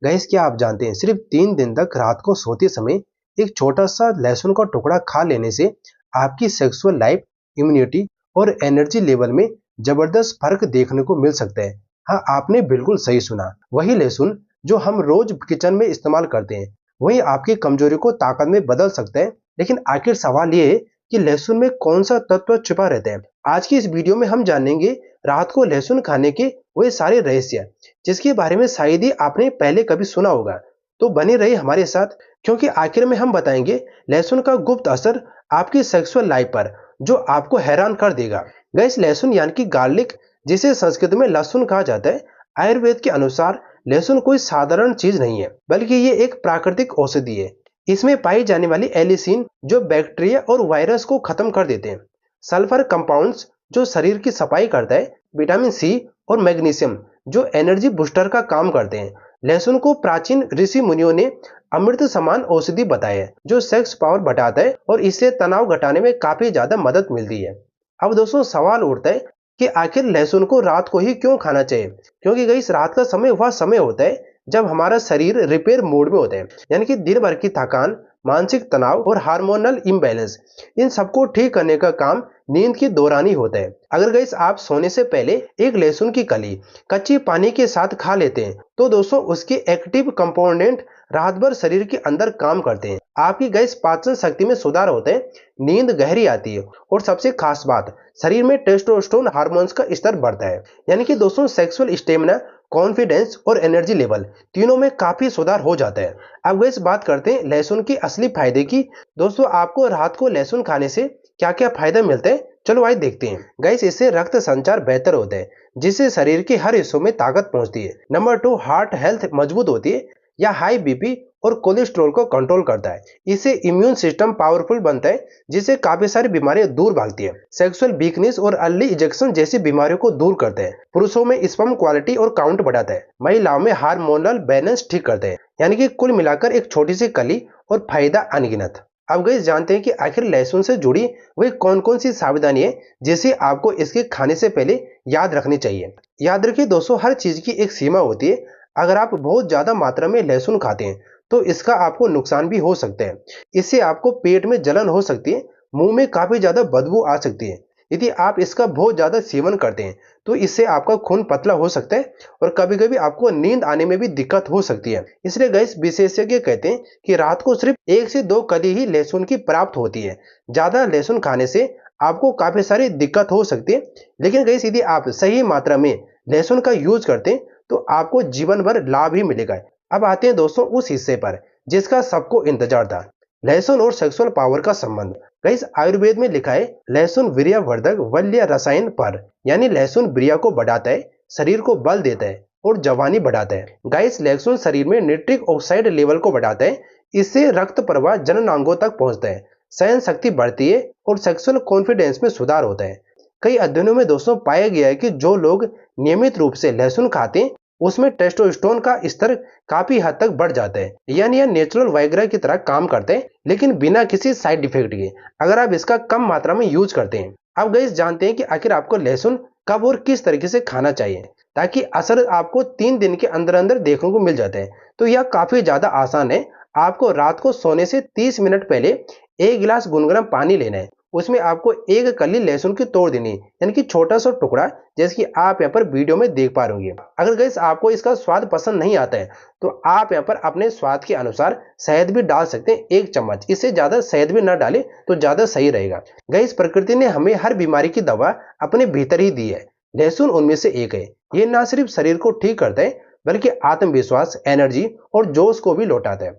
Gas क्या आप जानते हैं सिर्फ 3 दिन तक रात को सोते समय एक छोटा सा लहसुन का टुकड़ा खा लेने से आपकी सेक्सुअल लाइफ, इम्यूनिटी और एनर्जी लेवल में जबरदस्त फर्क देखने को मिल सकता है। हाँ, आपने बिल्कुल सही सुना। वही लहसुन जो हम रोज किचन में इस्तेमाल करते हैं वही आपकी कमजोरी को ताकत में बदल सकता है। लेकिन आखिर सवाल ये है कि लहसुन में कौन सा तत्व छिपा रहता है। आज की इस वीडियो में हम जानेंगे रात को लहसुन खाने के वे सारे रहस्य जिसके बारे में शायद ही आपने पहले कभी सुना होगा। तो बने रहिए हमारे साथ, क्योंकि आखिर में हम बताएंगे लहसुन का गुप्त असर आपकी सेक्सुअल लाइफ पर जो आपको हैरान कर देगा। गैस लहसुन यानी कि गार्लिक, जिसे संस्कृत में लहसुन कहा जाता है, आयुर्वेद के अनुसार लहसुन कोई साधारण चीज नहीं है बल्कि ये एक प्राकृतिक औषधि है। इसमें पाई जाने वाली एलिसिन जो बैक्टीरिया और वायरस को खत्म कर देते हैं, सल्फर कंपाउंड्स जो शरीर की सफाई करता है, विटामिन सी और मैग्नीशियम जो एनर्जी बूस्टर का काम करते हैं। लहसुन को प्राचीन ऋषि मुनियों ने अमृत समान औषधि बताया है जो सेक्स पावर बढ़ाता है और इससे तनाव घटाने में काफी ज्यादा मदद मिलती है। अब दोस्तों सवाल उठता है कि आखिर लहसुन को रात को ही क्यों खाना चाहिए। क्योंकि इस रात का समय वह समय होता है जब हमारा शरीर रिपेयर मोड में होता है, यानी कि दिन भर की थकान, मानसिक तनाव और हार्मोनल इम्बैलेंस, इन सबको ठीक करने का काम नींद के दौरान ही होता है। अगर गाइस आप सोने से पहले एक लहसुन की कली कच्ची पानी के साथ खा लेते हैं तो दोस्तों उसके एक्टिव कंपोनेंट रात भर शरीर के अंदर काम करते हैं। आपकी गैस पाचन शक्ति में सुधार होता है, नींद गहरी आती है और सबसे खास बात, शरीर में टेस्टोस्टेरोन हार्मोन्स का स्तर बढ़ता है। यानी कि दोस्तों सेक्सुअल स्टेमिना, कॉन्फिडेंस और एनर्जी लेवल तीनों में काफी सुधार हो जाता है। अब गैस बात करते हैं लहसुन की असली फायदे की। दोस्तों आपको रात को लहसुन खाने से क्या क्या फायदा मिलता है, चलो आइए देखते हैं। गैस इससे रक्त संचार बेहतर होता है जिससे शरीर के हर हिस्सों में ताकत पहुंचती है। नंबर 2, हार्ट हेल्थ मजबूत होती है या हाई बीपी और कोलेस्ट्रॉल को कंट्रोल करता है। इससे इम्यून सिस्टम पावरफुल बनता है जिससे काफी सारी बीमारियां दूर भागती है। सेक्सुअल वीकनेस और अर्ली इजेक्शन जैसी बीमारियों को दूर करते हैं। पुरुषों में स्पर्म क्वालिटी और काउंट बढ़ाता है। महिलाओं में हार्मोनल बैलेंस ठीक करते हैं। यानी कि कुल मिलाकर एक छोटी सी कली और फायदा अनगिनत। अब गैस जानते हैं कि आखिर लहसुन से जुड़ी वही कौन कौन सी सावधानी है जिसे आपको इसके खाने से पहले याद रखनी चाहिए। याद रखिए दोस्तों, हर चीज की एक सीमा होती है। अगर आप बहुत ज्यादा मात्रा में लहसुन खाते हैं तो इसका आपको नुकसान भी हो सकता है। इससे आपको पेट में जलन हो सकती है, मुंह में काफी ज्यादा बदबू आ सकती है। यदि आप इसका बहुत ज्यादा सेवन करते हैं तो इससे आपका खून पतला हो सकता है और कभी कभी आपको नींद आने में भी दिक्कत हो सकती है। इसलिए गैस विशेषज्ञ कहते हैं कि रात को सिर्फ 1 से 2 कली ही लहसुन की प्राप्त होती है। ज्यादा लहसुन खाने से आपको काफी सारी दिक्कत हो सकती है। लेकिन गैस यदि आप सही मात्रा में लहसुन का यूज करते हैं तो आपको जीवन भर लाभ ही मिलेगा। अब आते हैं दोस्तों उस हिस्से पर जिसका सबको इंतजार था, लहसुन और सेक्सुअल पावर का संबंध। गाइस आयुर्वेद में लिखा है लहसुन वीर्यवर्धक वल्य रसायन पर, यानी लहसुन वीर्य को बढ़ाता है, शरीर को बल देता है और जवानी बढ़ाता है। गाइस लहसुन शरीर में नाइट्रिक ऑक्साइड लेवल को बढ़ाता है। इससे रक्त प्रवाह जननांगों तक पहुंचता है, सहन शक्ति बढ़ती है और सेक्सुअल कॉन्फिडेंस में सुधार होता है। कई अध्ययनों में दोस्तों पाया गया है कि जो लोग नियमित रूप से लहसुन खाते हैं उसमें टेस्टोस्टेरोन का स्तर काफी हद तक बढ़ जाता है। यानी यह नेचुरल वाइग्रा की तरह काम करते हैं लेकिन बिना किसी साइड इफेक्ट के, अगर आप इसका कम मात्रा में यूज करते हैं। अब गाइस जानते हैं कि आखिर आपको लहसुन कब और किस तरीके से खाना चाहिए ताकि असर आपको 3 दिन के अंदर अंदर देखने को मिल जाता है। तो यह काफी ज्यादा आसान है। आपको रात को सोने से 30 मिनट पहले 1 गिलास गुनगुना पानी लेना है। उसमें आपको 1 कली लहसुन की तोड़ देनी है, यानी कि छोटा सा टुकड़ा, जैसे कि आप यहाँ पर वीडियो में देख पा रहे होंगे। अगर गैस आपको इसका स्वाद पसंद नहीं आता है तो आप यहाँ पर अपने स्वाद के अनुसार शहद भी डाल सकते हैं, 1 चम्मच। इससे ज्यादा शहद भी ना डालें तो ज्यादा सही रहेगा। गैस प्रकृति ने हमें हर बीमारी की दवा अपने भीतर ही दी है, लहसुन उनमें से एक है। ये ना सिर्फ शरीर को ठीक करता है बल्कि आत्मविश्वास, एनर्जी और जोश को भी लौटाता है।